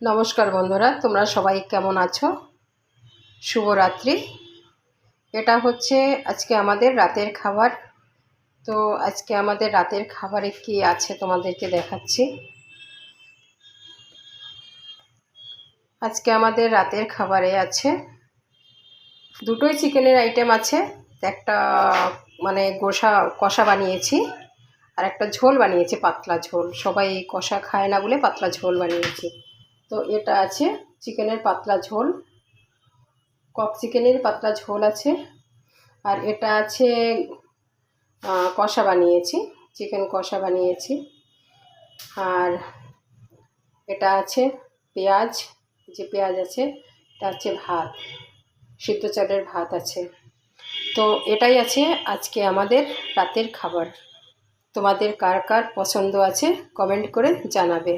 নমস্কার বন্ধুরা, তোমরা সবাই কেমন আছো? শুভরাত্রি। এটা হচ্ছে আজকে আমাদের রাতের খাবার। তো আজকে আমাদের রাতের খাবারে কি আছে তোমাদেরকে দেখাচ্ছি। আজকে আমাদের রাতের খাবারে আছে দুটোই চিকেনের আইটেম আছে। একটা মানে কষা বানিয়েছি, আর একটা ঝোল বানিয়েছি, পাতলা ঝোল। সবাই কষা খায় না বলে পাতলা ঝোল বানিয়েছি। তো এটা আছে চিকেনের পাতলা ঝোল, কক চিকেনের পাতলা ঝোল আছে। আর এটা আছে কষা বানিয়েছি, চিকেন কষা বানিয়েছি। আর এটা আছে পেঁয়াজ, যে পেঁয়াজ আছে, এটা আছে ভাত, সিদ্ধ চালের ভাত আছে। তো এটাই আছে আজকে আমাদের রাতের খাবার। তোমাদের কার কার পছন্দ আছে কমেন্ট করে জানাবে।